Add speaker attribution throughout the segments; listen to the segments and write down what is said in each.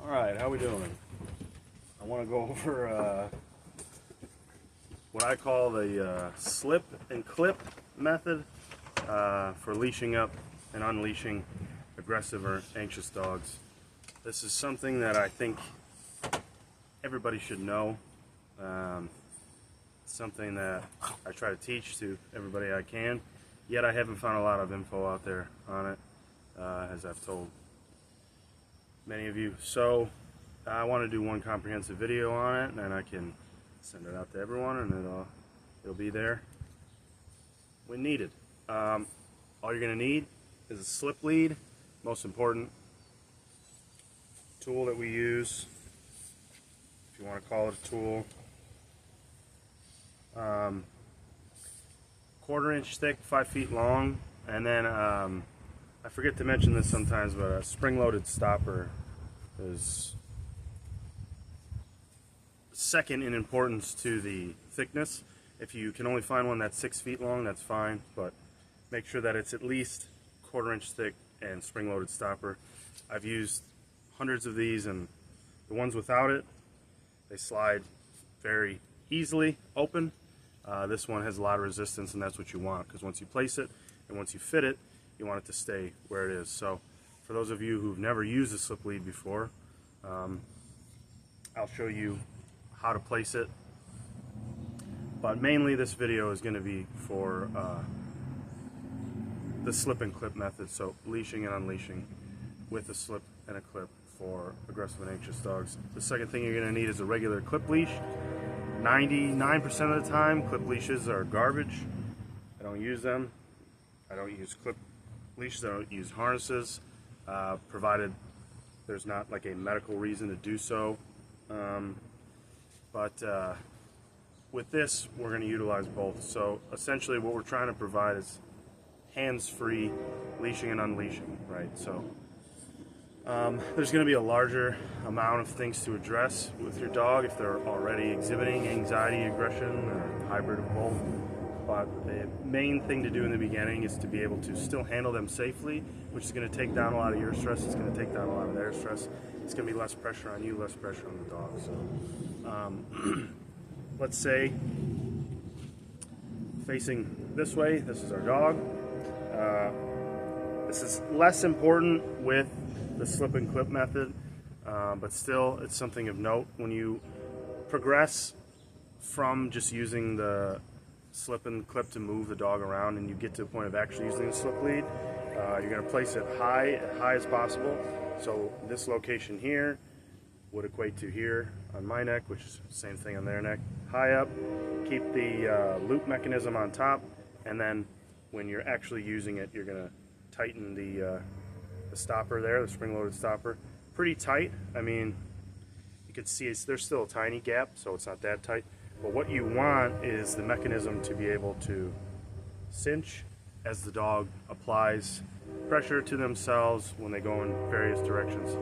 Speaker 1: Alright, how we doing? I want to go over what I call the slip and clip method for leashing up and unleashing aggressive or anxious dogs. This is something that I think everybody should know. Something that I try to teach to everybody I can, yet I haven't found a lot of info out there on it, as I've told many of you. So I want to do one comprehensive video on it, and then I can send it out to everyone, and it'll be there when needed. All you're going to need is a slip lead, most important tool that we use, if you want to call it a tool. 1/4 inch thick, 5 feet long, and then I forget to mention this sometimes, but a spring-loaded stopper is second in importance to the thickness. If you can only find one that's 6 feet long, that's fine, but make sure that it's at least 1/4 inch thick and spring-loaded stopper. I've used hundreds of these, and the ones without it, they slide very easily open. This one has a lot of resistance, and that's what you want, because once you place it and once you fit it, you want it to stay where it is. So for those of you who've never used a slip lead before, I'll show you how to place it, but mainly this video is going to be for the slip and clip method, so leashing and unleashing with a slip and a clip for aggressive and anxious dogs. The second thing you're going to need is a regular clip leash. 99% of the time, clip leashes are garbage. I don't use them. I don't use clip leashes. I don't use harnesses, provided there's not like a medical reason to do so. But with this, we're going to utilize both. So essentially what we're trying to provide is hands-free leashing and unleashing, right? So there's going to be a larger amount of things to address with your dog if they're already exhibiting anxiety, aggression, or a hybrid of both. But the main thing to do in the beginning is to be able to still handle them safely, which is going to take down a lot of your stress. It's going to take down a lot of their stress. It's going to be less pressure on you, less pressure on the dog. So let's say facing this way, this is our dog. This is less important with the slip and clip method, but still it's something of note. When you progress from just using the slip and clip to move the dog around and you get to the point of actually using the slip lead, you're going to place it high as possible. So this location here would equate to here on my neck, which is the same thing on their neck. High up, keep the loop mechanism on top, and then when you're actually using it, you're going to tighten the stopper there, the spring-loaded stopper, pretty tight. I mean, you can see there's still a tiny gap, so it's not that tight. But what you want is the mechanism to be able to cinch as the dog applies pressure to themselves when they go in various directions.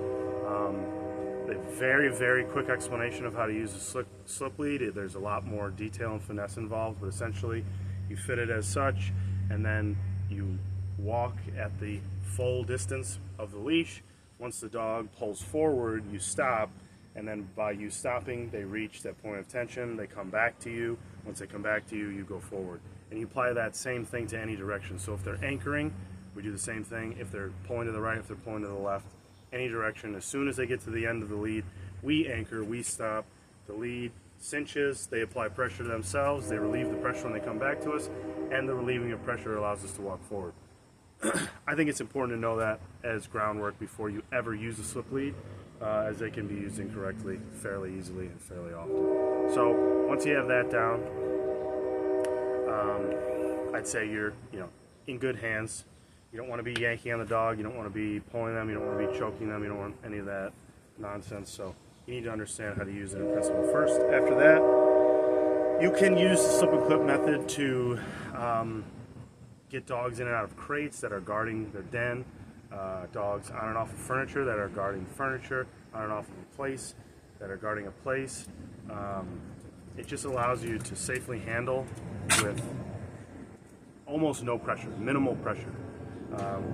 Speaker 1: A very, very quick explanation of how to use a slip lead. There's a lot more detail and finesse involved, but essentially you fit it as such, and then you walk at the full distance of the leash. Once the dog pulls forward, you stop, and then by you stopping, they reach that point of tension, they come back to you. Once they come back to you, you go forward. And you apply that same thing to any direction. So if they're anchoring, we do the same thing. If they're pulling to the right, if they're pulling to the left, any direction. As soon as they get to the end of the lead, we anchor, we stop, the lead cinches, they apply pressure to themselves, they relieve the pressure when they come back to us, and the relieving of pressure allows us to walk forward. I think it's important to know that as groundwork before you ever use a slip lead, as they can be used incorrectly fairly easily and fairly often. So once you have that down, I'd say you're in good hands. You don't want to be yanking on the dog, you don't want to be pulling them, you don't want to be choking them, you don't want any of that nonsense. So you need to understand how to use it in principle first. After that, you can use the slip and clip method to get dogs in and out of crates that are guarding their den, dogs on and off of furniture that are guarding furniture, on and off of a place that are guarding a place. It just allows you to safely handle with almost no pressure, minimal pressure.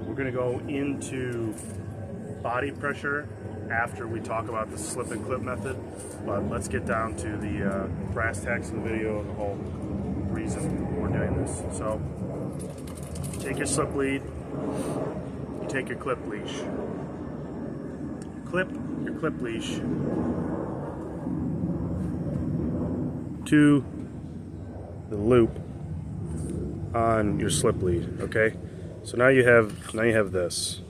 Speaker 1: We're going to go into body pressure after we talk about the slip and clip method, but let's get down to the brass tacks of the video and the whole reason we're doing this. So take your slip lead, you take your clip leash, clip your clip leash to the loop on your slip lead. Okay, so now you have this.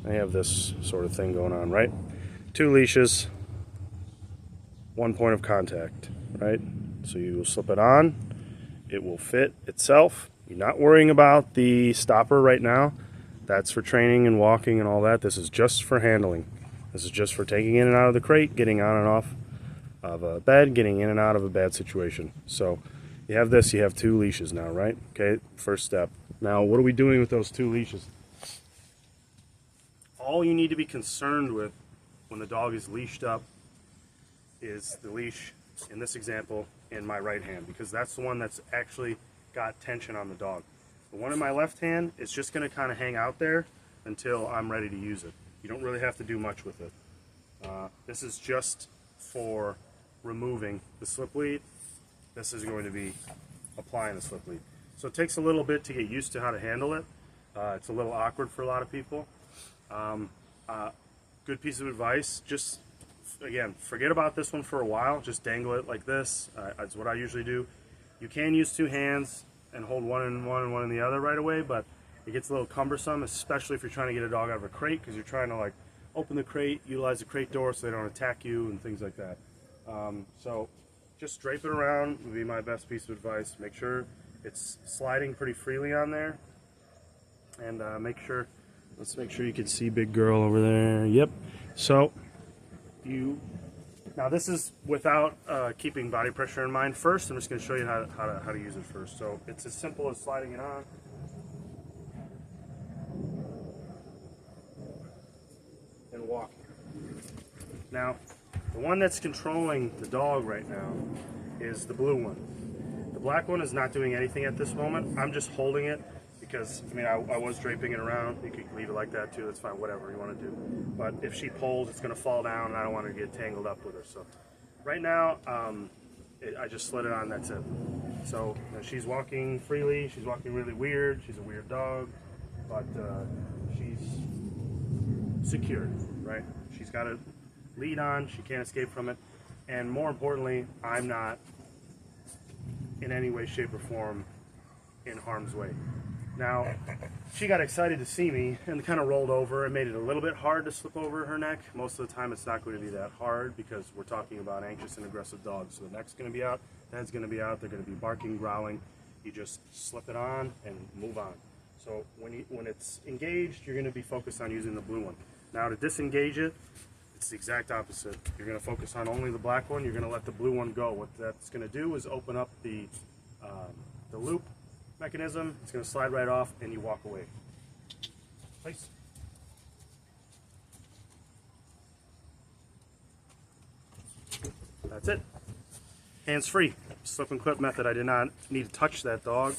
Speaker 1: I have this sort of thing going on, right? 2 leashes, 1 point of contact, right? So you will slip it on, it will fit itself. You're not worrying about the stopper right now. That's for training and walking and all that. This is just for handling. This is just for taking in and out of the crate, getting on and off of a bed, getting in and out of a bad situation. So you have this, you have 2 leashes now, right? Okay, first step. Now, what are we doing with those 2 leashes? All you need to be concerned with when the dog is leashed up is the leash, in this example, in my right hand, because that's the one that's actually got tension on the dog. The one in my left hand is just going to kind of hang out there until I'm ready to use it. You don't really have to do much with it. This is just for removing the slip lead. This is going to be applying the slip lead. So it takes a little bit to get used to how to handle it. It's a little awkward for a lot of people. Good piece of advice, just again, forget about this one for a while, just dangle it like this. That's what I usually do. You can use 2 hands and hold one in one and one in the other right away, but it gets a little cumbersome, especially if you're trying to get a dog out of a crate, because you're trying to like open the crate, utilize the crate door so they don't attack you and things like that. So just drape it around would be my best piece of advice. Make sure it's sliding pretty freely on there, and let's make sure you can see big girl over there. Yep. So now this is without keeping body pressure in mind. First, I'm just going to show you how to use it first. So it's as simple as sliding it on. And walking. Now, the one that's controlling the dog right now is the blue one. The black one is not doing anything at this moment. I'm just holding it because, I mean, I was draping it around. You could leave it like that too, that's fine, whatever you want to do. But if she pulls, it's going to fall down and I don't want her to get tangled up with her. So right now, I just slid it on, that's it. So she's walking freely, she's walking really weird, she's a weird dog, but she's secured, right? She's got a lead on, she can't escape from it, and more importantly, I'm not in any way, shape, or form in harm's way. Now, she got excited to see me and kind of rolled over and made it a little bit hard to slip over her neck. Most of the time it's not going to be that hard because we're talking about anxious and aggressive dogs. So the neck's going to be out, the head's going to be out, they're going to be barking, growling. You just slip it on and move on. So when it's engaged, you're going to be focused on using the blue one. Now to disengage it, it's the exact opposite. You're going to focus on only the black one, you're going to let the blue one go. What that's going to do is open up the loop mechanism. It's going to slide right off and you walk away. Place. That's it. Hands free. Slip and clip method. I did not need to touch that dog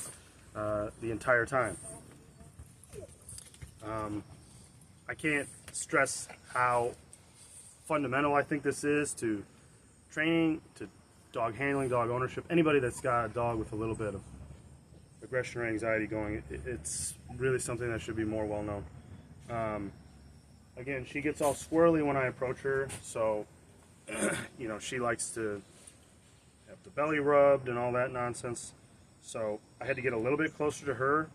Speaker 1: the entire time. I can't stress how fundamental I think this is to training, to dog handling, dog ownership. Anybody that's got a dog with a little bit of aggression or anxiety going, it's really something that should be more well known. Again, she gets all squirrely when I approach her, so you know, she likes to have the belly rubbed and all that nonsense. So I had to get a little bit closer to her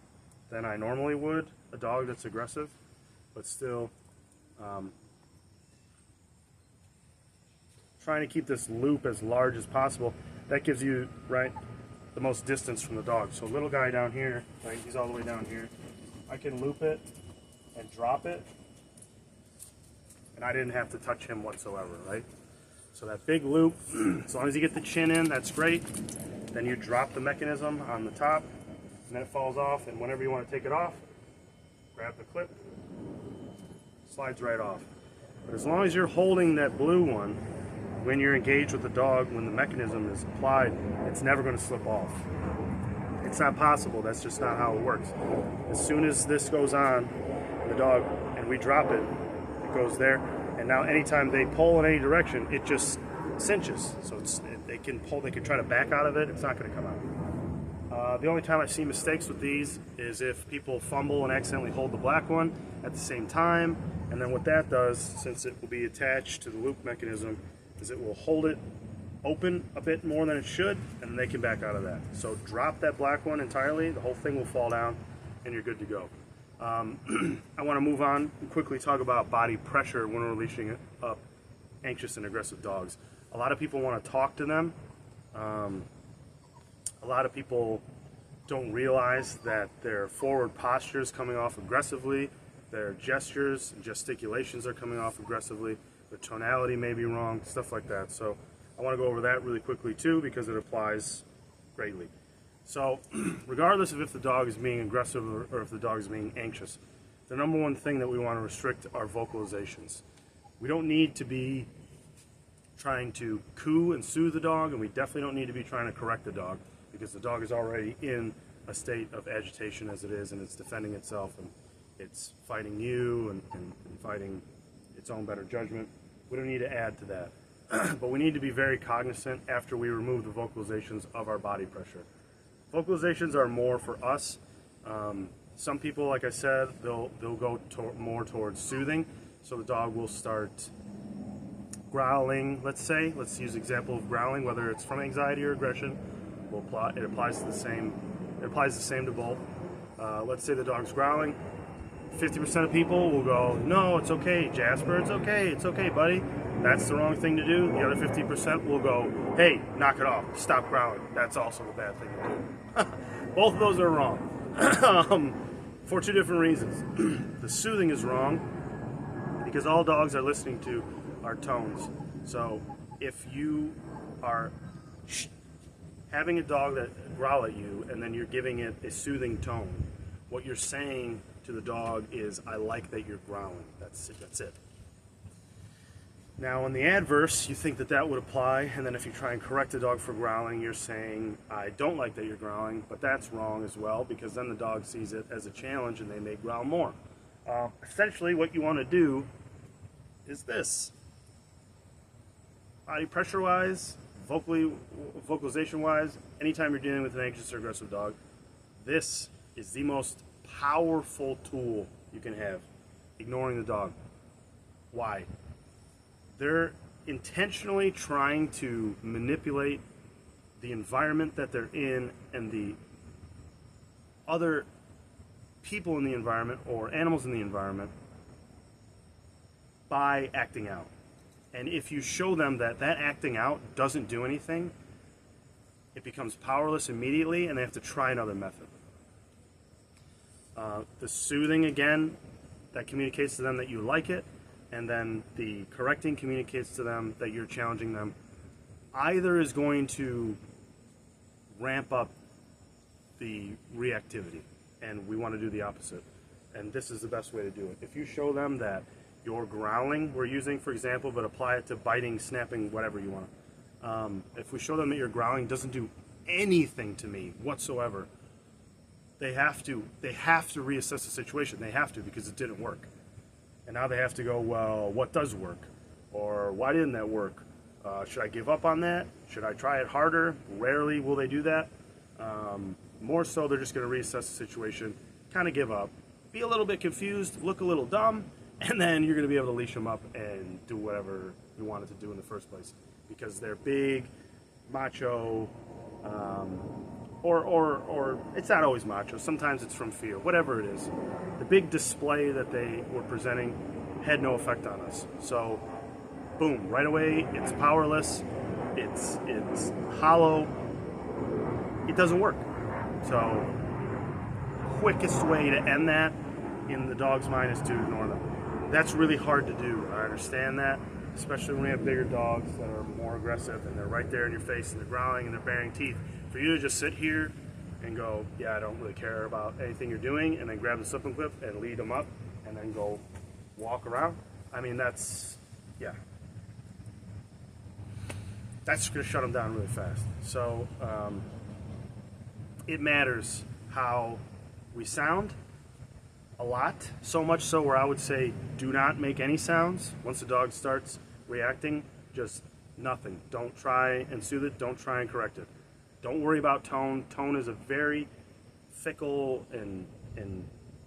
Speaker 1: than I normally would a dog that's aggressive, but still trying to keep this loop as large as possible. That gives you, right, the most distance from the dog. So little guy down here, right, he's all the way down here. I can loop it and drop it, and I didn't have to touch him whatsoever, right? So that big loop, as long as you get the chin in, that's great. Then you drop the mechanism on the top, and then it falls off, and whenever you want to take it off, grab the clip, slides right off. But as long as you're holding that blue one, when you're engaged with the dog, when the mechanism is applied, it's never going to slip off. It's not possible. That's just not how it works. As soon as this goes on, the dog, and we drop it, it goes there. And now anytime they pull in any direction, it just cinches. So they can pull, they can try to back out of it, it's not going to come out. The only time I see mistakes with these is if people fumble and accidentally hold the black one at the same time, and then what that does, since it will be attached to the loop mechanism, is it will hold it open a bit more than it should, and they can back out of that. So drop that black one entirely, the whole thing will fall down, and you're good to go. I want to move on and quickly talk about body pressure when we're leashing up anxious and aggressive dogs. A lot of people want to talk to them. A lot of people don't realize that their forward posture is coming off aggressively, their gestures and gesticulations are coming off aggressively, their tonality may be wrong, stuff like that. So I want to go over that really quickly too, because it applies greatly. So regardless of if the dog is being aggressive or if the dog is being anxious, the number one thing that we want to restrict are vocalizations. We don't need to be trying to coo and soothe the dog, and we definitely don't need to be trying to correct the dog, because the dog is already in a state of agitation as it is, and it's defending itself, and it's fighting you and fighting its own better judgment. We don't need to add to that. But we need to be very cognizant after we remove the vocalizations of our body pressure. Vocalizations are more for us. Some people, like I said, they'll go more towards soothing, so the dog will start growling, let's say. Let's use example of growling, whether it's from anxiety or aggression. It applies the same to both. Let's say the dog's growling. 50% of people will go, no, it's okay, Jasper, it's okay, buddy. That's the wrong thing to do. The other 50% will go, hey, knock it off, stop growling. That's also the bad thing to do. Both of those are wrong for two different reasons. The soothing is wrong because all dogs are listening to are tones. So if you are having a dog that growl at you and then you're giving it a soothing tone, what you're saying to the dog is, I like that you're growling. That's it. Now in the adverse, you think that would apply, and then if you try and correct the dog for growling, you're saying, I don't like that you're growling, but that's wrong as well, because then the dog sees it as a challenge and they may growl more. Essentially what you want to do is this. Body pressure wise, vocalization wise, anytime you're dealing with an anxious or aggressive dog, this is the most powerful tool you can have. Ignoring the dog. Why? They're intentionally trying to manipulate the environment that they're in and the other people in the environment or animals in the environment by acting out. And if you show them that acting out doesn't do anything, it becomes powerless immediately and they have to try another method. The soothing, again, that communicates to them that you like it, and then the correcting communicates to them that you're challenging them. Either is going to ramp up the reactivity, and we want to do the opposite. And this is the best way to do it. If you show them that your growling, we're using for example, but apply it to biting, snapping, whatever you want. If we show them that your growling doesn't do anything to me whatsoever, they have to reassess the situation. They have to, because it didn't work. And now they have to go, well, what does work? Or why didn't that work? Should I give up on that? Should I try it harder? Rarely will they do that. More so, they're just going to reassess the situation, kind of give up, be a little bit confused, look a little dumb, and then you're going to be able to leash them up and do whatever you wanted to do in the first place. Because they're big, macho, or it's not always macho, sometimes it's from fear, whatever it is. The big display that they were presenting had no effect on us. So, boom, right away, it's powerless, it's hollow, it doesn't work. So, quickest way to end that in the dog's mind is to ignore them. That's really hard to do, I understand that, especially when we have bigger dogs that are more aggressive and they're right there in your face and they're growling and they're baring teeth. For you to just sit here and go, yeah, I don't really care about anything you're doing, and then grab the slip and clip and lead them up and then go walk around, I mean, that's going to shut them down really fast. So it matters how we sound, a lot, so much so where I would say do not make any sounds. Once the dog starts reacting, just nothing. Don't try and soothe it, don't try and correct it. Don't worry about tone. Tone is a very fickle and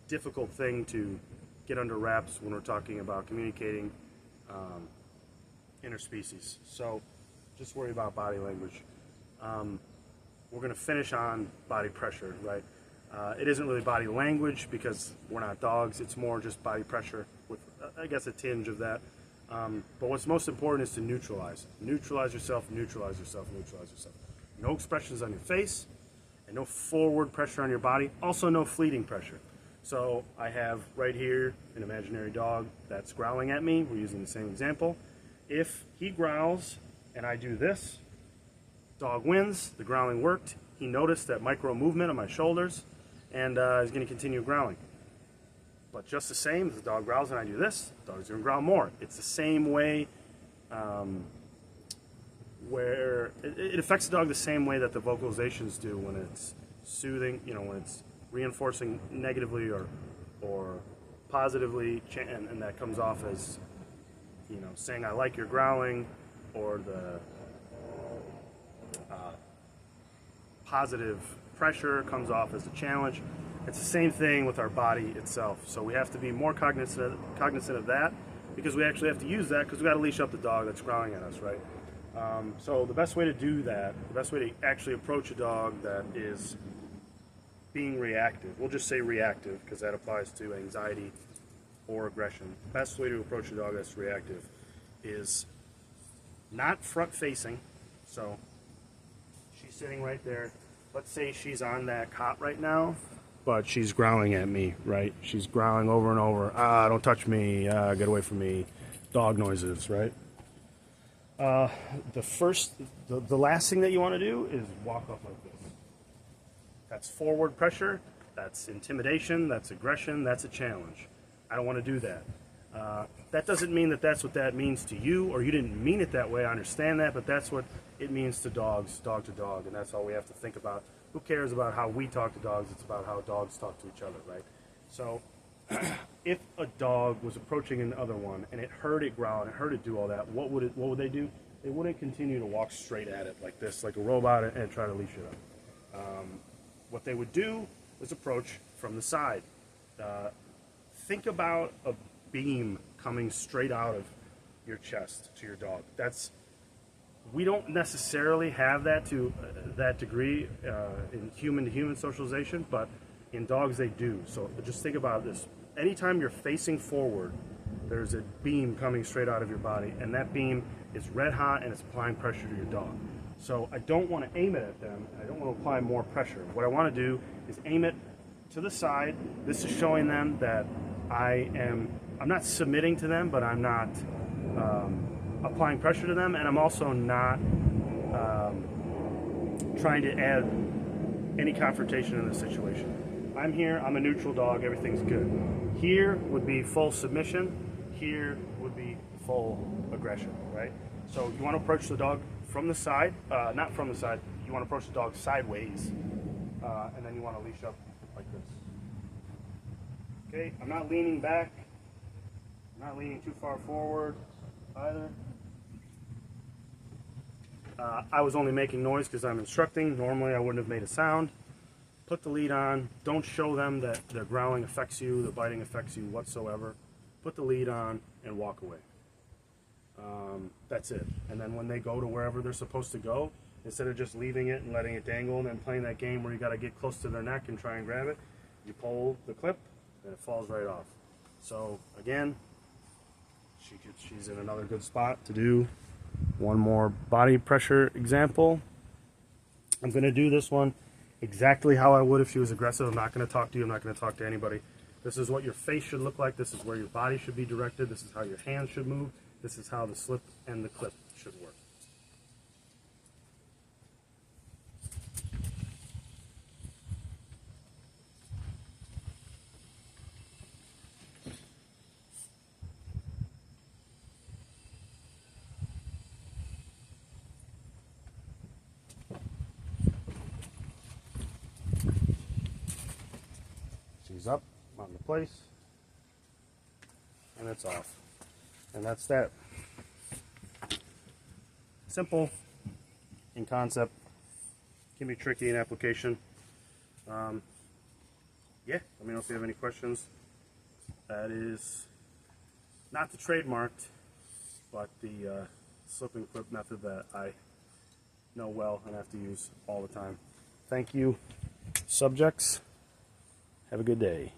Speaker 1: difficult thing to get under wraps when we're talking about communicating interspecies. So just worry about body language. We're going to finish on body pressure, right? It isn't really body language because we're not dogs. It's more just body pressure with, I guess, a tinge of that. But what's most important is to neutralize. Neutralize yourself, neutralize yourself, neutralize yourself. No expressions on your face and no forward pressure on your body. Also no fleeting pressure. So I have right here an imaginary dog that's growling at me. We're using the same example. If he growls and I do this, dog wins, the growling worked. He noticed that micro movement on my shoulders and is going to continue growling. But just the same, if the dog growls and I do this, the dog's going to growl more. It's the same way where it affects the dog the same way that the vocalizations do when it's soothing, you know, when it's reinforcing negatively or positively, and that comes off as, you know, saying I like your growling, or the positive pressure comes off as a challenge. It's the same thing with our body itself. So we have to be more cognizant of that, because we actually have to use that because we got to leash up the dog that's growling at us, right? So the best way to do that, the best way to actually approach a dog that is being reactive, we'll just say reactive because that applies to anxiety or aggression. The best way to approach a dog that's reactive is not front facing. So she's sitting right there. Let's say she's on that cot right now, but she's growling at me, right? She's growling over and over. Don't touch me, get away from me. Dog noises, right? The last thing that you want to do is walk up like this. That's forward pressure, that's intimidation, that's aggression, that's a challenge. I don't want to do that. That doesn't mean that that's what that means to you, or you didn't mean it that way, I understand that, but that's what it means to dogs, dog to dog, and that's all we have to think about. Who cares about how we talk to dogs? It's about how dogs talk to each other, right? So if a dog was approaching another one and it heard it growl and it heard it do all that, what would they do? They wouldn't continue to walk straight at it like this, like a robot, and try to leash it up. What they would do is approach from the side. Think about a beam coming straight out of your chest to your dog. We don't necessarily have that to that degree in human-to-human socialization, but in dogs they do. So just think about this. Anytime you're facing forward, there's a beam coming straight out of your body, and that beam is red hot and it's applying pressure to your dog. So I don't want to aim it at them, and I don't want to apply more pressure. What I want to do is aim it to the side. This is showing them that I'm not submitting to them, but I'm not applying pressure to them, and I'm also not trying to add any confrontation in the situation. I'm here, I'm a neutral dog, everything's good. Here would be full submission, here would be full aggression, right? So you want to approach the dog from the side, not from the side, you want to approach the dog sideways, and then you want to leash up like this. Okay, I'm not leaning back, I'm not leaning too far forward either. I was only making noise because I'm instructing. Normally I wouldn't have made a sound. Put the lead on. Don't show them that the growling affects you, the biting affects you whatsoever. Put the lead on and walk away. That's it. And then when they go to wherever they're supposed to go, instead of just leaving it and letting it dangle and then playing that game where you got to get close to their neck and try and grab it, you pull the clip and it falls right off. So again, she's in another good spot to do one more body pressure example. I'm going to do this one exactly how I would if she was aggressive. I'm not going to talk to you. I'm not going to talk to anybody. This is what your face should look like. This is where your body should be directed. This is how your hands should move. This is how the slip and the clip should work. She's up. I'm onto place, and it's off. And that's that. Simple in concept, can be tricky in application. Yeah, let me know if you have any questions. That is not the trademarked, but the slip and clip method that I know well and have to use all the time. Thank you, subjects. Have a good day.